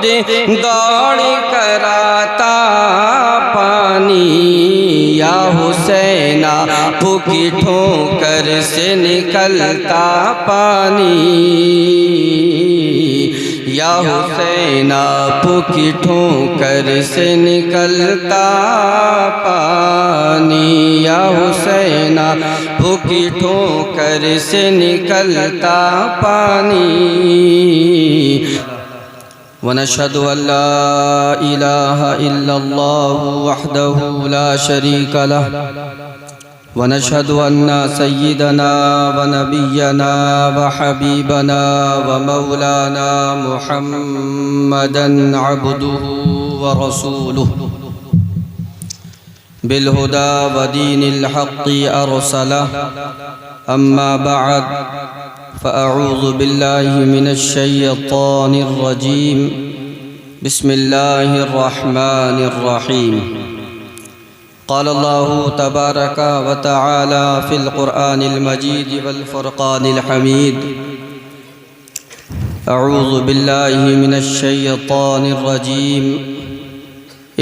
खुद दौड़ कर आता पानी, या हुसैना फूकी ठोकर से निकलता पानी, या हुसैना फूकी ठोकर से निकलता पानी, या हुसैना फूकी ठोकर से निकलता पानी। वनशहदु अल्ला इलाहा इल्लल्लाहु वहदहु ला शरीका लह वनशहदु अन्ना सय्यिदना व नबिय्यना व हबीबना व मौलाना मुहम्मदन अब्दुहु व रसूलुहु बिलहुदा व दीनिल हक़्क़ि अरसलह। अम्मा बअद फ़अऊज़ु बिल्लाहि मिनश शैतानिर रजीम। बिस्मिल्लाहिर रहमानिर रहीम। क़ाल अल्लाहु तबारक व तआला फ़िल क़ुरआनिल मजीद वल फ़ुरक़ानिल हमीद। अऊज़ु बिल्लाहि मिनश शैतानिर रजीम।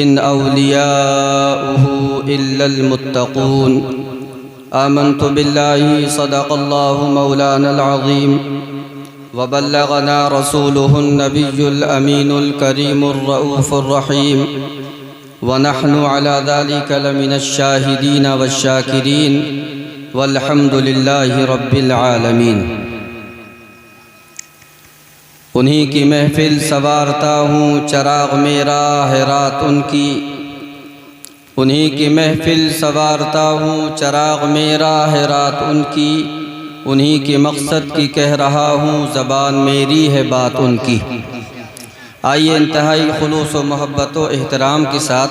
इन औलियाउहु इल्लल मुत्तक़ून। आमन्तु बिल्लाहि सदक़ल्लाहु मौलानल अज़ीम व बल्लगना रसूलुहुन नबियुल अमीनुल करीमुर रऊफ़ुर रहीम व नहनु अला ज़ालिका लमिनश शाहिदीन वश्शाकिरीन वल्हम्दुलिल्लाहि रब्बिल आलमीन। उन्हीं की महफिल संवारता हूँ चराग मेरा है रात उनकी, उन्हीं की महफिल संवारता हूँ चराग मेरा है रात उनकी, उन्हीं के मकसद की कह रहा हूँ ज़बान मेरी है बात उनकी। आइए इंतहाई खुलूस व मोहब्बत व एहतराम के साथ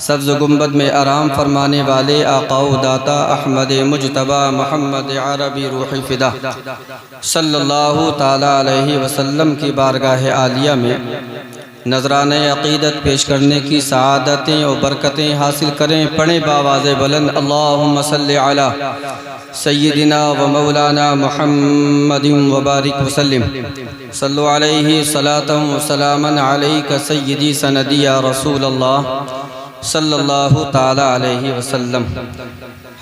सब्ज़ गुंबद में आराम फरमाने वाले आक़ाओ दाता अहमद मुजतबा मोहम्मद अरबी रूह फ़िदा सल्लल्लाहु ताला अलैहि वसल्लम की बारगाह आलिया में नजराने अक़ीदत पेश करने की सआदतें और बरकतें हासिल करें। पढ़े बावाज़े बुलंद अल्लाहुम्मा सल्लि अला सय्यिदिना व मौलाना मुहम्मदिन व बारिक वसल्लिम। सल्लु अलैहि सलातन व सलामन अलैका सय्यिदी सनदी या रसूल अल्लाह सल्लल्लाहु ताला अलैहि वसल्लम।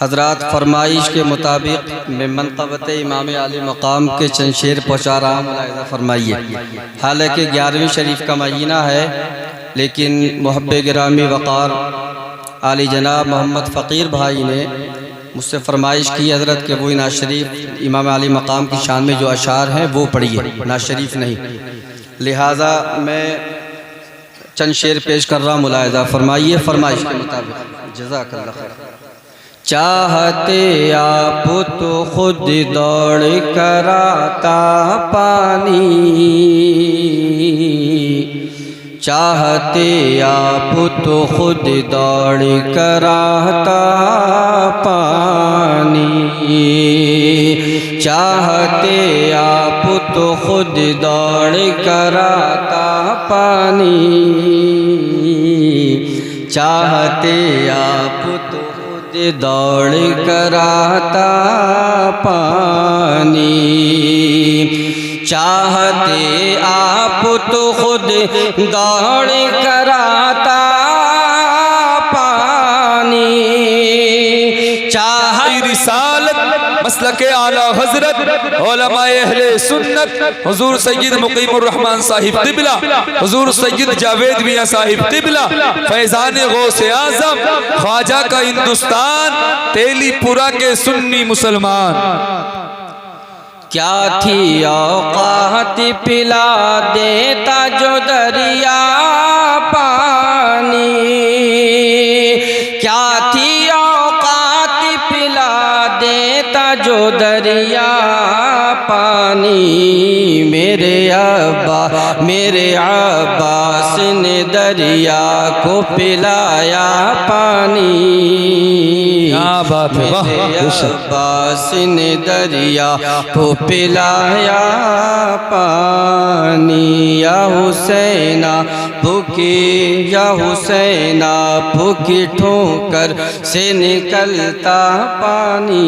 हज़रात फरमाइश के मुताबिक मैं मनक़बत इमाम आली मकाम के चंद शेर पहुँचा रहा हूँ, मुलाहिज़ा फरमाइए। हालांकि 11वीं शरीफ का महीना है, लेकिन मुहब्बे गिरामी वक़ार आली जनाब मोहम्मद फ़कीर भाई ने मुझसे फरमाइश की हज़रत के वो नाज शरीफ इमाम आली मकाम की शान में जो अशार हैं वो पढ़िए, नाज शरीफ नहीं। लिहाजा मैं चंद शेर पेश कर रहा हूँ, मुलाहिज़ा फरमाइए फरमाइश के मुताबिक। जज़ाकल्लाह खैर। चाहते आप तो खुद दौड़ कर आता पानी, चाहते आप तो खुद दौड़ कर आता पानी, चाहते आप तो खुद दौड़ कर आता पानी, चाहते आप तो दौड़ कर आता पानी, चाहते आप तो खुद दौड़ कर आता पानी, चाहते रिसालत मसलक आला हजरत उलमाए अहले सुन्नत हुजूर सैयद मुकीमुर रहमान साहिब क़िबला, हुजूर सैयद जावेद मियां साहिब क़िबला, फैज़ान गौसे आज़म ख्वाजा का हिंदुस्तान, तेलीपुरा के सुन्नी मुसलमान। क्या थी औकात पिला देता जो दरिया पानी, क्या थी औकात पिला देता जो दरिया पानी, मेरे अब्बास ने दरिया को पिलाया पानी, मेरे अब्बास ने दरिया को पिलाया पानी, या हुसैना भूखी, या हुसैना भूखी ठोकर से निकलता पानी,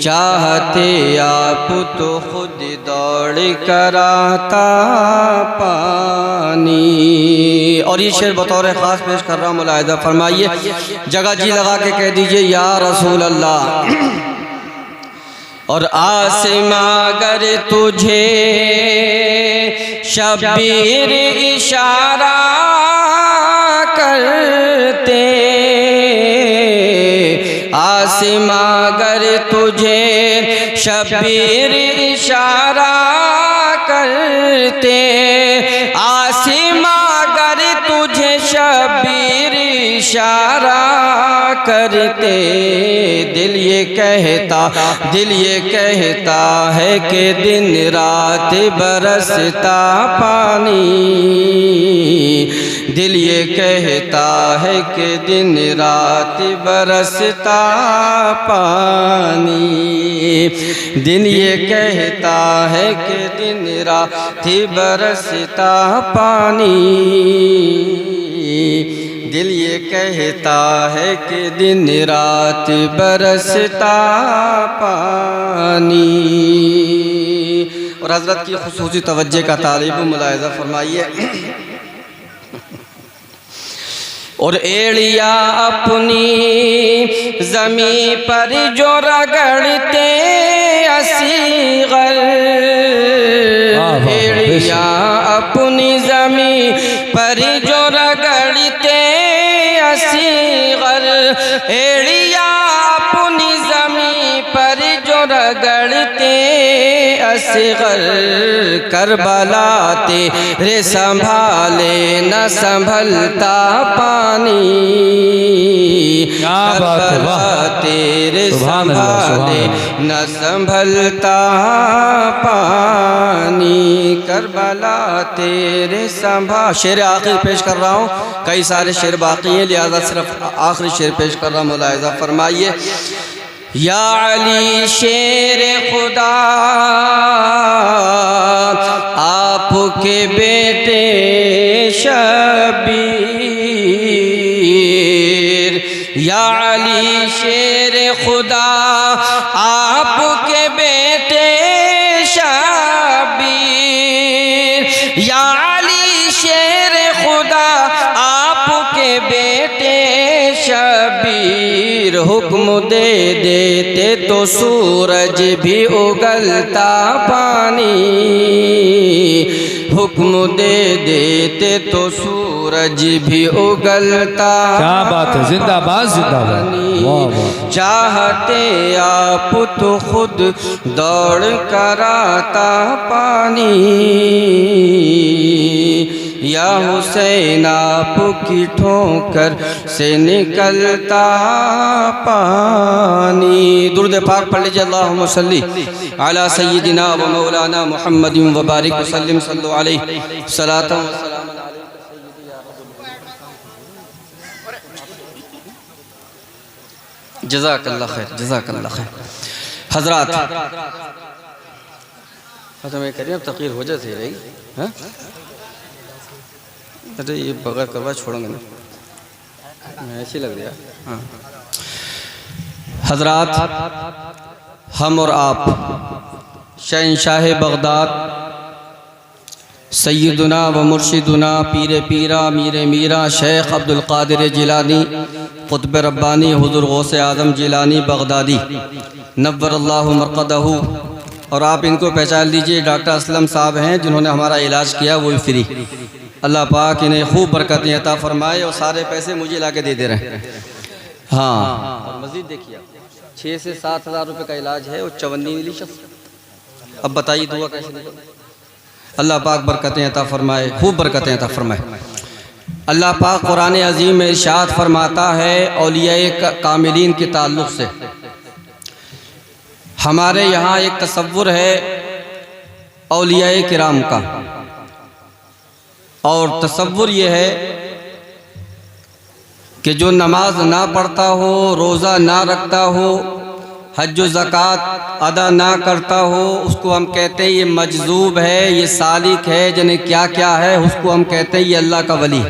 चाहते आप तो खुद दौड़ कर आता पानी। और ये शेर बतौर ख़ास पेश कर रहा हूँ, मुलाहिज़ा फरमाइए, जगह जी लगा के कह दीजिए या रसूल अल्लाह। और आसमां अगर तुझे शब्बीर इशारा करते, आसमां अगर तुझे शब्बीर इशारा करते, आसमां अगर तुझे शब्बीर इशारा करते, दिल ये कहता है कि दिन रात बरसता पानी। दिल ये कहता है कि दिन रात बरसता पानी। दिल ये कहता है कि दिन रात बरसता पानी। दिल ये कहता है कि दिन रात बरसता पानी। और हज़रत की खुसूसी तवज्जो का तालिब मुलाहिज़ा फरमाइए। और एड़िया अपनी ज़मीं पर जो रगड़ते असग़र, एड़िया अपनी ज़मीं पर जो रगड़ते असग़र, एड़िया अपनी ज़मीं पर जो रगड़ते असग़र, करबला तेरे संभाले न संभलता पानी। करबला तेरे संभाले न संभलता पानी। करबला तेरे संभाल। शेर आखिर पेश कर रहा हूँ, कई सारे शेर बाकी हैं, लिहाजा सिर्फ आखिरी शेर पेश कर रहा हूँ, मुलाहिज़ा फरमाइए। या अली शेर खुदा आपके बेटे शबीर, या अली शेर खुदा आपके बेटे शबीर, या अली शेर खुदा आपके बेटे शबीर, हुक्म दे देते तो सूरज भी उगलता पानी। हुक्म दे देते तो सूरज भी उगलता। क्या बात है, जिंदाबाद जिंदाबाद। चाहते आप तो खुद दौड़ कर आता पानी। या हुसैन आपकी ठोकर से निकलता पानी। दुरूद पाक पढ़ लीजिए, अल्लाहुम्मा सल्ली अला सय्यिदिना व मौलाना मुहम्मदिन व बारिक वसल्लिम सल्लल्लाहु अलैहि सलातन व सलाम अलैका सय्यिदी या रसूल। जज़ाकल्लाह खैर, जज़ाकल्लाह खैर। हज़रात खत्म करिए, अब तक़रीर हो जाती रहेगी। हाँ, अरे ये बगैर करवा छोड़ूंगा ना, मैं ऐसी लग रहा। हाँ हज़रात, हम और आप शहंशाह बग़दाद सय्यदुना व मुर्शिदुना पीर पीरा मीर मीरा शेख अब्दुल क़ादिर जिलानी क़ुत्ब रब्बानी हुज़ूर गौसे आज़म जिलानी बग़दादी नव्वरल्लाहु मरक़दहू। और आप इनको पहचान लीजिए, डॉक्टर असलम साहब हैं जिन्होंने हमारा इलाज किया, वो भी फ्री। अल्लाह पाक इन्हें खूब बरकतें अता फरमाए और सारे पैसे मुझे ला के दे रहे हैं। हाँ, और मज़ीद देखिए 6 से 7 हज़ार रुपये का इलाज है, वो 54 मिली शख्स। अब बताइए दुआ कैसे निकल। अल्लाह पाक बरकतें अता फरमाए, खूब बरकतें अता फरमाए। अल्लाह पाक कुरान अज़ीम में इरशाद फरमाता है औलियाए कामिलीन के ताल्लुक़ से। हमारे यहाँ एक तसव्वुर है औलियाए किराम का, और तसव्वुर ये है कि जो नमाज ना पढ़ता हो, रोज़ा ना रखता हो, हज व ज़कात अदा ना करता हो, उसको हम कहते हैं ये मजज़ूब है, ये सालिक है, जने क्या क्या है, उसको हम कहते हैं ये अल्लाह का वली।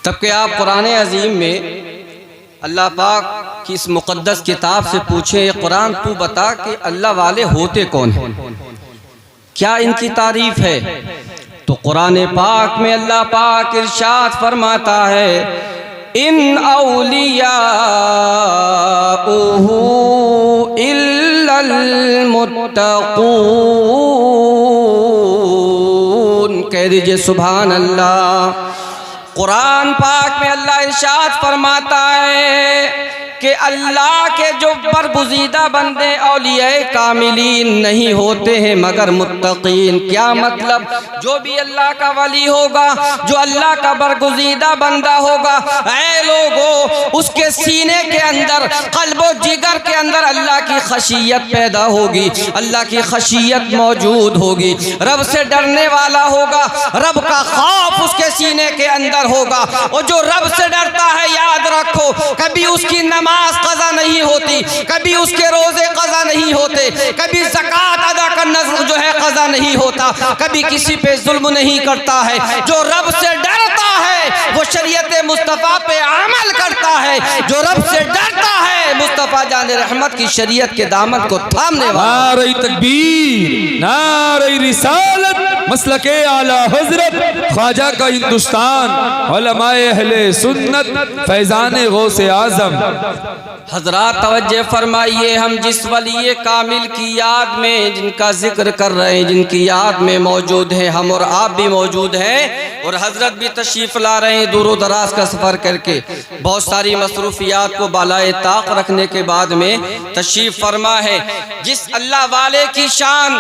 तब कि आप कुरान अज़ीम में अल्लाह पाक कि इस मुक़द्दस किताब से पूछे, कुरान तू बता कि अल्लाह वाले होते कौन हैं, क्या इनकी तारीफ है। तो कुरान पाक में अल्लाह पाक इरशाद फरमाता है, इन औलियाउहु इल्लल मुत्तक़ून। कह दीजिए सुभान अल्लाह। कुरान पाक में अल्लाह इरशाद फरमाता है कि अल्लाह के जो बरगुज़ीदा बंदे औलियाए कामिलीन नहीं होते हैं मगर मुत्तकीन। क्या मतलब? जो भी अल्लाह का वली होगा, जो अल्लाह का बरगुज़ीदा बंदा होगा, ऐ लोगों, उसके सीने के अंदर, क़ल्बो जिगर के अंदर अल्लाह की खशियत पैदा होगी, अल्लाह की खशियत मौजूद होगी, रब से डरने वाला होगा, रब का खौफ उसके सीने के अंदर होगा। और जो रब से डरता है, याद रखो, कभी उसकी नमाज कज़ा नहीं होती, कभी उसके रोजे कज़ा नहीं होते, कभी ज़कात अदा करना जो है कज़ा नहीं होता, कभी किसी पे जुल्म नहीं करता है। जो रब से डरता है वो शरीयत मुस्तफ़ा पे अमल करता है। जो रब से डरता है मुस्तफ़ा जान रहमत की शरीयत के दामन को थामने वाला। नारे तकबीर, नारे रिसालत, मसलके आला हजरत ख्वाजा का हिंदुस्तान, उलमाए अहले सुन्नत, फैज़ान गौसे आज़म। हजरात तवज्जो फरमाइए, हम जिस वली कामिल की याद में जिनका जिक्र कर रहे हैं, जिनकी याद में मौजूद हैं, हम और आप भी मौजूद हैं और हजरत भी तशरीफ़ ला रहे हैं दूर दराज का सफ़र करके, बहुत सारी मसरूफियात को बालाए ताक रखने के बाद में तशरीफ़ फरमा है। जिस अल्लाह वाले की शान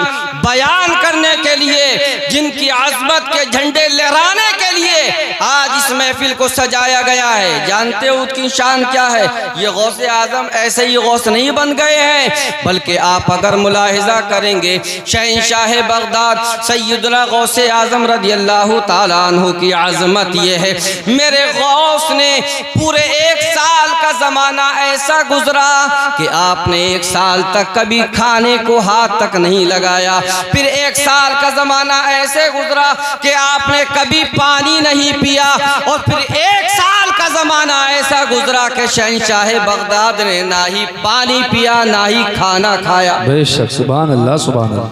बयान करने के लिए, जिनकी आज़मत के झंडे लहराने के लिए आज इस महफिल को सजाया गया है, जानते हो उसकी शान क्या है? ये गौसे आज़म ऐसे ही गौस नहीं बन गए हैं, बल्कि आप अगर मुलाहिज़ा करेंगे, शहंशाह बगदाद सैयदना गौसे आज़म रज़ियल्लाहु ताला अन्हु की आज़मत ये है, मेरे गौस ने पूरे 1 साल का ज़माना ऐसा गुजरा कि आपने 1 साल तक कभी खाने को हाथ तक नहीं लगाया। फिर 1 साल का ज़माना ऐसे गुजरा कि आपने कभी पानी नहीं पिया। और फिर 1 साल का ज़माना ऐसा गुजरा कि शहंशाह बगदाद ने ना ही पानी पिया ना ही खाना खाया। बेशक, सुभान अल्लाह, सुभान अल्लाह।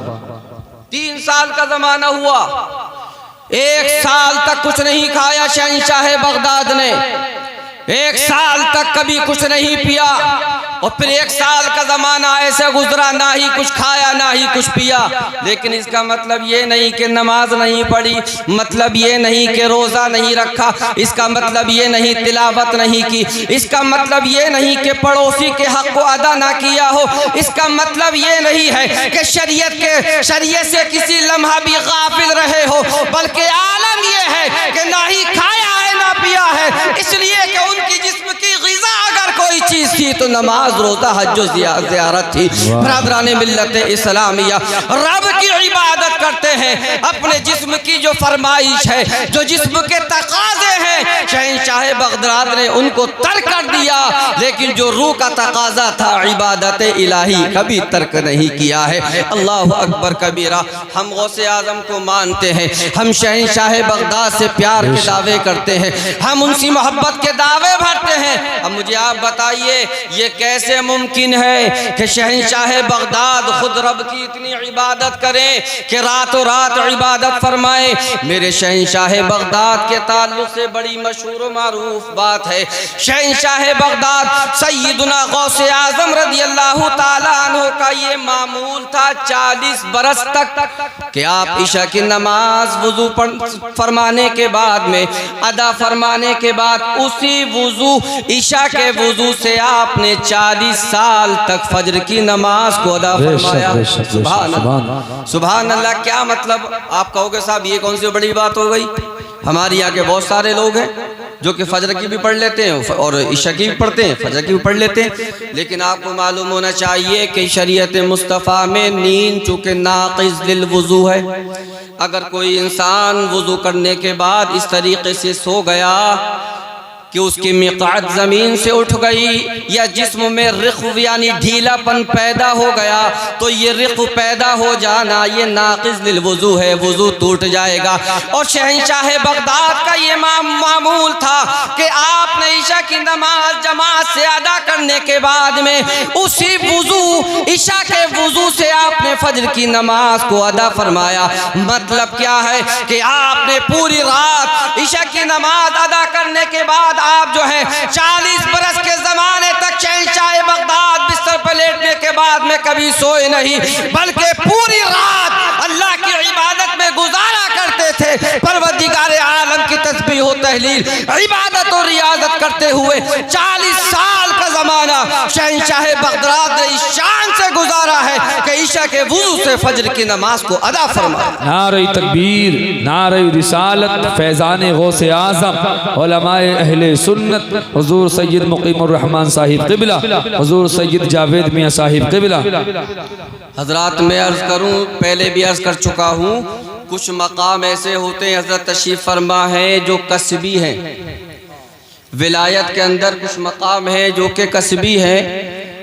3 साल का ज़माना हुआ, 1 साल तक कुछ नहीं खाया शहंशाह बगदाद ने, 1 साल तक कभी कुछ नहीं पिया। और फिर 1 साल का ज़माना ऐसे गुजरा, ना ही कुछ खाया ना ही कुछ पिया। लेकिन इसका मतलब ये नहीं कि नमाज नहीं पढ़ी, मतलब ये नहीं कि रोज़ा नहीं रखा, इसका मतलब ये नहीं तिलावत नहीं की, इसका मतलब ये नहीं कि पड़ोसी के हक़ को अदा ना किया हो, इसका मतलब ये नहीं है कि शरीयत से किसी लम्हा भी गाफिल रहे हो, बल्कि आलम ये है कि ना ही खाया है ना पिया है, इसलिए कि उनकी जिस्म की ग़िज़ा अगर कोई चीज़ थी तो नमाज, रोज़ा, हज, ज़ियारत थी। बरादरान मिल्लत इस्लामिया, रब की इबादत करते हैं, अपने जिस्म की जो फरमाइश है, जो जिस्म के तकाज़े हैं, शहंशाह बगदाद ने उनको तर्क कर दिया, लेकिन जो रूह का तकाज़ा था इबादत इलाही कभी तर्क नहीं किया है। अल्लाह अकबर कबीरा। हम गौसे आज़म को मानते हैं, हम शहंशाह बगदाद से प्यार के दावे करते हैं, हम उनकी मोहब्बत के दावे भरते हैं। अब मुझे आप बताइए, ये कैसे मुमकिन है कि शहंशाह बगदाद खुद रब की इतनी इबादत करें कि रातों रात इबादत फरमाए। मेरे शहंशाह बगदाद के ताल्लुक से बड़ी मशहूर मारूफ बात है, शहंशाह बगदाद सैयदना गौसे आज़म रज़ियल्लाहु ताला अन्हु का ये मामूल था 40 बरस तक कि आप इशा की नमाज वुज़ू फरमाने के बाद में, अदा फरमाने के बाद, उसी वुज़ू इशा के वुज़ू से आपने 40 साल तक फजर की नमाज को अदा फरमाया। सुभान अल्लाह। क्या मतलब? आप कहोगे साहब ये कौन सी बड़ी बात हो गई? हमारे यहाँ के बहुत सारे लोग हैं जो कि फजर की भी पढ़ लेते हैं और इशा की भी पढ़ते हैं, फजर की भी पढ़ लेते हैं, लेकिन आपको मालूम होना चाहिए कि शरीयत मुस्तफ़ा में नींद चूँकि नाक़िज़ लिल वुज़ू है, अगर कोई इंसान वुज़ू करने के बाद इस तरीके से सो गया कि उसकी मिक़ात ज़मीन से उठ गई या जिस्म में रिक़्व यानी ढीलापन पैदा हो गया, तो ये रिक़्व पैदा हो जाना ये नाक़िज़ लिल वज़ू है, वज़ू टूट जाएगा। और शहंशाह बगदाद का ये मामूल था कि आपने ईशा की नमाज जमात से अदा करने के बाद में उसी वज़ू ईशा के वज़ू से आपने फजर की नमाज को अदा फरमाया। मतलब क्या है कि आपने पूरी रात ईशा की नमाज अदा करने के बाद आप जो है 40 बरस के ज़माने तक शहंशाह बगदाद बिस्तर पर लेटने के बाद में कभी सोए नहीं, बल्कि पूरी रात अल्लाह की इबादत में गुजारा करते थे। परवरदिगार आलम की तस्बीह व तहलील, इबादत और रियाजत करते हुए 40 साल का ज़माना शहंशाह बगदाद ने इस शान से गुजारा है कि ईशा के वज़ू से फजर की नमाज को अदा फरमाया। नारे तकबीर, नारे रिसालत, फैज़ान गौसे आज़म, उलमाए अहले सुन्नत, हुज़ूर सैयद मुक़ीमुर रहमान साहिब क़िबला, हुज़ूर सैयद जावेद मियाँ साहिब क़िबला। हज़रात मैं अर्ज़ करूँ, पहले भी अर्ज़ कर चुका हूँ, कुछ मकाम ऐसे होते हैं हज़रत तशरीफ़ फरमा है जो कसबी हैं। विलायत के अंदर कुछ मकाम है जो कि कसबी है।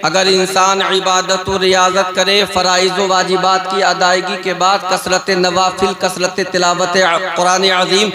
अगर इंसान इबादत और रियाजत करे, फ़राइज़ व वाजिबात की अदायगी के बाद कसरत नवाफिल, कसरत तिलावत कुरान अज़ीम,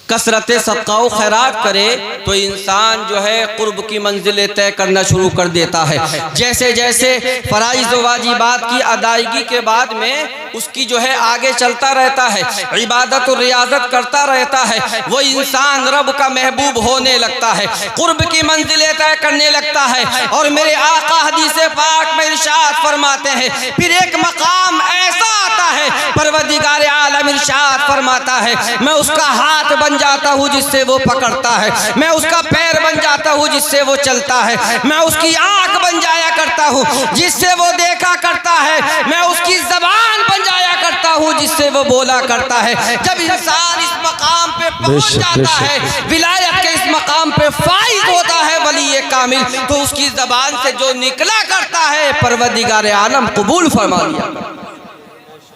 कसरत सदका व खैरात करे, तो इंसान जो है कुर्ब की मंजिलें तय करना शुरू कर देता है। जैसे जैसे फ़राइज़ व वाजिबात की अदायगी के बाद में उसकी जो है आगे चलता रहता है, इबादत और रियाजत करता रहता है, वो इंसान रब का महबूब होने लगता है, कुर्ब की मंजिलें तय करने लगता है। और मेरे आका हदीस पाक में इरशाद फरमाते हैं, फिर एक मकाम ऐसा आता है, परवरदिगार आलम इरशाद फरमाता है, मैं उसका हाथ बन जाता हूँ जिससे वो पकड़ता है, मैं उसका पैर बन जाता हूँ जिससे वो चलता है, मैं उसकी आँख बन जाया करता हूँ जिससे वो देखा करता है, मैं उसकी ज़बान बन जाया करता हूँ जिससे वो बोला करता है। जब इंसान इस मकाम पे पहुँच जाता है, विलायत के इस मकाम पे फाइज होता है वली कामिल, तो उसकी ज़बान से जो निकला करता है परवरदिगार आलम कबूल फरमा लिया।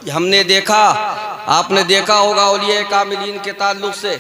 हमने देखा, आपने देखा होगा औलिया कामिलीन के ताल्लुक से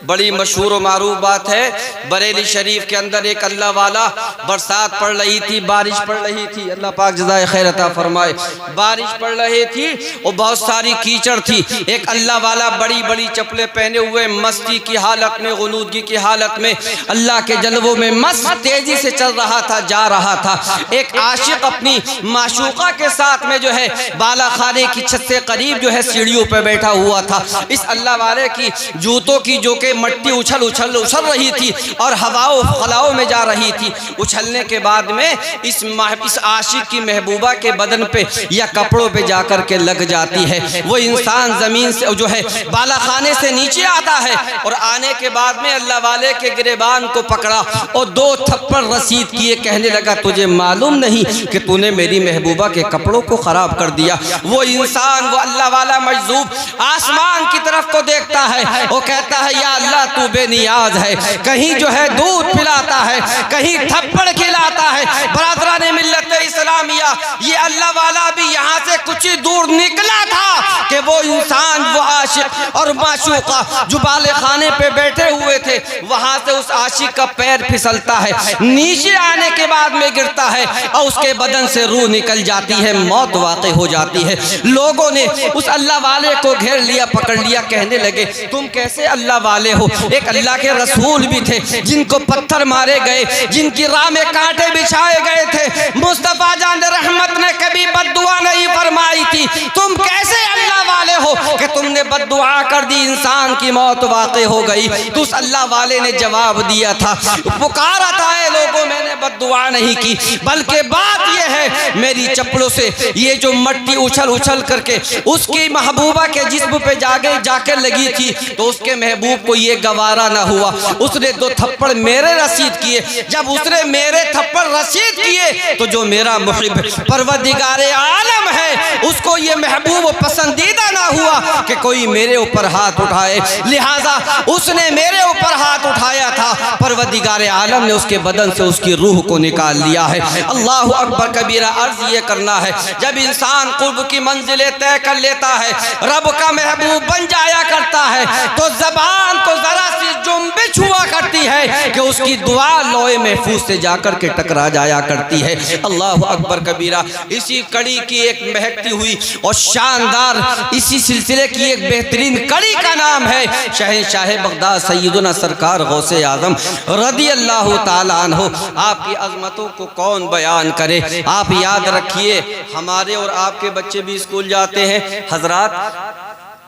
बड़ी मशहूर और मारूफ बात है। बरेली शरीफ के अंदर एक अल्लाह वाला, बरसात पड़ रही थी, बारिश पड़ रही थी, अल्लाह पाक जज़ाए खैर अता फरमाए, बारिश पड़ रही थी और बहुत सारी कीचड़ थी। एक अल्लाह वाला बड़ी बड़ी चप्पलें पहने हुए मस्ती की हालत में, गुनूदगी की हालत में, अल्लाह के जलवों में मस्त तेजी से चल रहा था, जा रहा था। एक आशिक अपनी माशूका के साथ में जो है बाला खाने की छत से करीब जो है सीढ़ियों पर बैठा हुआ था। इस अल्लाह वाले की जूतों की जो के मट्टी उछल उछल उछल रही थी और हवाओं खलाओं में जा रही थी। उछलने के बाद में इस आशिक की महबूबा के बदन पे या कपड़ों पे जाकर के लग जाती है। वो इंसान ज़मीन से जो है बाला खाने से नीचे आता है और आने के बाद में अल्लाह वाले के गिरेबान को पकड़ा और 2 थप्पड़ रसीद किए, कहने लगा तुझे मालूम नहीं कि तूने मेरी महबूबा के कपड़ों को ख़राब कर दिया। वो इंसान, वो अल्लाह वाला मजजूब आसमान की तरफ को देखता है, वो कहता है या अल्लाह तू बेनियाज है, कहीं जो है दूध पिलाता है, कहीं थप्पड़ खिलाता है। बरादरान मिल्लत इस्लामिया, ये अल्लाह वाला भी यहाँ से कुछ ही दूर निकला था कि वो इंसान, वो आशिक और माशूका जो बाले खाने पे बैठे हुए थे, वहाँ से उस आशिक का पैर फिसलता है, नीचे आने के बाद में गिरता है और उसके बदन से रूह निकल जाती है, मौत वाक़ई हो जाती है। लोगों ने उस अल्लाह वाले को घेर लिया, पकड़ लिया, कहने लगे तुम कैसे अल्लाह वाले हो? एक अल्लाह के रसूल भी थे जिनको पत्थर मारे गए, जिनकी राह में कांटे बिछाए गए थे। मुस्तफ़ा जान रहमत ने कभी बद्दुआ नहीं फरमाई थी। तुम कैसे अल्लाह वाले हो कि तुमने बद्दुआ कर दी, इंसान की मौत वाक़ई हो गई? तो उस अल्लाह वाले ने जवाब दिया था, पुकारा था है लोगों, मैंने बद्दुआ नहीं की, बल्कि बात यह है मेरी चप्पलों से ये जो मट्टी उछल उछल करके उसकी महबूबा के जिस्म पे जाकर लगी थी, तो उसके महबूब को ये गवारा ना हुआ, उसने 2 थप्पड़ मेरे रसीद किए। जब उसने मेरे थप्पड़ रसीद किए तो जो मेरा मुहिब परवरदिगारे आलम है उसको ये महबूब पसंदीदा ना हुआ कि कोई मेरे ऊपर हाथ उठाए, लिहाजा उसने मेरे ऊपर हाथ उठाया था, परवरदिगार आलम ने उसके बदन से उसकी रूह को निकाल लिया है। अल्लाह अकबर कबीरा। अर्ज ये करना है, जब इंसान कुर्ब की मंजिलें तय कर लेता है, रब का महबूब बन जाया करता है, तो ज़बान को जरा सी जुम्बिश हुआ करती है कि उसकी दुआ लोहे महफूज से जाकर के टकरा जाया करती है। अल्लाह अकबर कबीरा। इसी कड़ी की एक महकती हुई और शानदार, इसी सिलसिले की एक बेहतरीन कड़ी का नाम है शहंशाह बगदाद सैयदना सरकार गौसे आजम रदी अल्लाह ताला अन्हु। आपकी अजमतों को कौन बयान करे। आप याद रखिए, हमारे और आपके बच्चे भी स्कूल जाते हैं हजरात,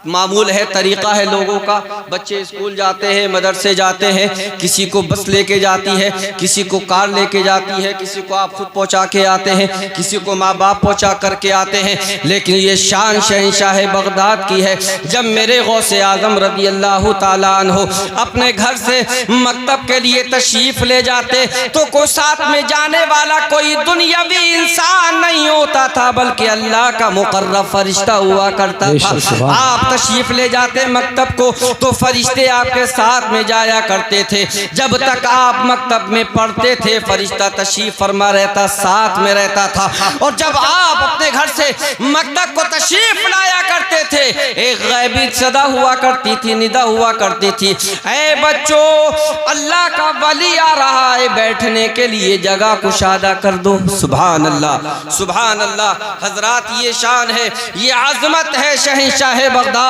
मामूल है, तरीक़ा है लोगों का, बच्चे स्कूल जाते हैं, मदरसे जाते हैं, किसी को बस लेके जाती है, किसी को कार लेके जाती है, किसी को आप खुद पहुंचा के आते हैं, किसी को माँ बाप पहुंचा करके आते हैं। लेकिन ये शान शहंशाह बगदाद की है। जब मेरे गौसे आज़म रज़ी अल्लाह ताला अन्हु अपने घर से मकतब के लिए तशरीफ़ ले जाते तो कोई साथ में जाने वाला कोई दुनियावी इंसान नहीं होता था, बल्कि अल्लाह का मुकर्रब फरिश्ता हुआ करता था। आप तशरीफ ले जाते मकतब को तो फरिश्ते आपके साथ में जाया करते थे। जब तक आप मकतब में पढ़ते थे, फरिश्ता तशरीफ फरमा रहता, साथ में रहता था। और जब आप अपने घर से मकतब को तशरीफ लाया करते थे, एक गैबी सदा हुआ करती थी, निदा हुआ करती थी, ऐ बच्चों, अल्लाह का वली आ रहा है, बैठने के लिए जगह कुशादा कर दो। सुभान अल्लाह, सुभान अल्लाह। हजरात, ये शान है, ये आजमत है शहंशाह बगदाद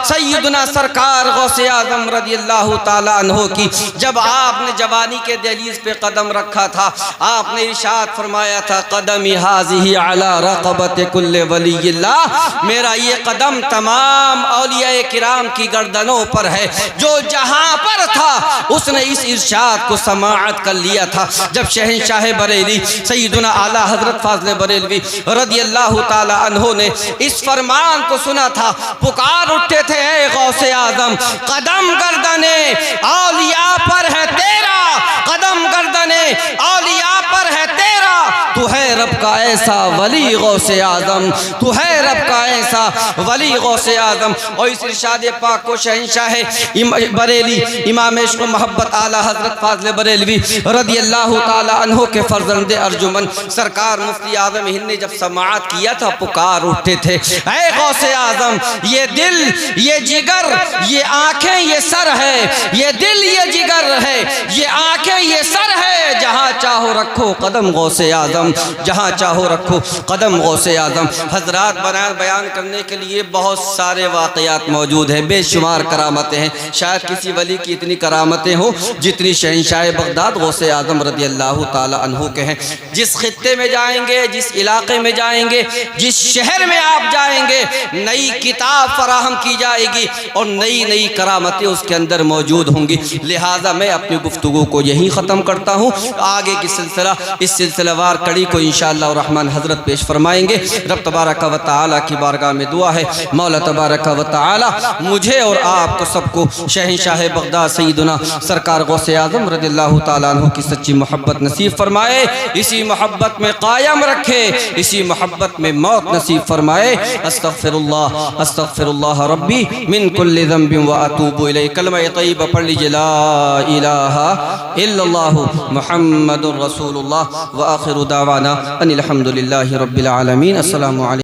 सैयदना सरकार गौसे आज़म रज़ियल्लाहु ताला अन्हु की। जब आपने जवानी के दहलीज पे कदम रखा था, आपने इरशाद फरमाया था, कदमी हाज़िही अला रक़बत कुल्ले वलिय्यिल्लाह, मेरा ये कदम तमाम औलिया किराम की गर्दनों पर है। जो जहाँ पर था उसने इस इरशाद को समाअत कर लिया था। जब शहंशाह बरेली सैयदना आला हज़रत फ़ाज़िल बरेलवी रज़ियल्लाहु ताला अन्हु ने इस फरमान को सुना था, पुकार उठते थे, ऐ गौसे आज़म, कदम गर्दने औलिया पर है तेरा, कदम गर्दने औलिया पर है तेरा, तू है रब का ऐसा वली गौसे आज़म, तू है रब का ऐसा वली गौसे आज़म। और इस इरशाद पाक को शहंशाह बरेली इमाम इश्क़ व मोहब्बत आला हज़रत फ़ाज़िल बरेलवी रज़ियल्लाहु ताला अन्हु के फर्जंद अर्जुमन सरकार मुफ्ती आज़म हिंद ने जब समाअत किया था, पुकार उठते थे, ऐ गौसे आज़म, ये दिल, ये जिगर, ये आंखें, ये सर है, ये दिल, ये जिगर है, ये आंखें, ये सर है, जहाँ चाहो रखो कदम गौसे आज़म, जहाँ चाहो रखो कदम गौसे आज़म। हजरात, बयान करने के लिए बहुत सारे वाक़यात मौजूद हैं, बेशुमार करामतें हैं। शायद किसी वली की इतनी करामतें हो जितनी शहंशाह बगदाद गौसे आज़म रज़ियल्लाहु ताला अन्हु के हैं। जिस खित्ते में जाएंगे, जिस इलाके में जाएंगे, जिस शहर में आप जाएंगे, नई किताब फराहम की जाएगी और नई नई करामतें उसके अंदर मौजूद होंगी। लिहाजा मैं अपनी गुफ्तगू को यही ख़त्म करता हूँ। आगे की सिलसिला, इस सिलसिलेवार कड़ी को इंशाअल्लाह रहमान हज़रत पेश फरमाएंगे। रब तबारक व तआला की बारगाह में दुआ है, मौला तबारक व तआला मुझे और आपको सबको शहंशाह बगदाद सैयदना सरकार गौसे आज़म रज़ियल्लाहु ताला अन्हु की सच्ची मोहब्बत नसीब फरमाए, इसी मोहब्बत में कायम रखे, इसी मोहब्बत में मौत नसीब फरमाए। अस्तग़फिरुल्लाह, अस्तग़फिरुल्लाह रब्बी मिन कुल्लि ज़ंबिन व अतूबु इलैहि। कलमा तय्यबा पढ़ लीजिए, ला इलाहा इल्लल्लाहु मुहम्मदुर रसूलुल्लाह व आखिरु दावाना अनिल हम्दुलिल्लाहि रब्बिल आलमीन। अस्सलामु अलैकुम।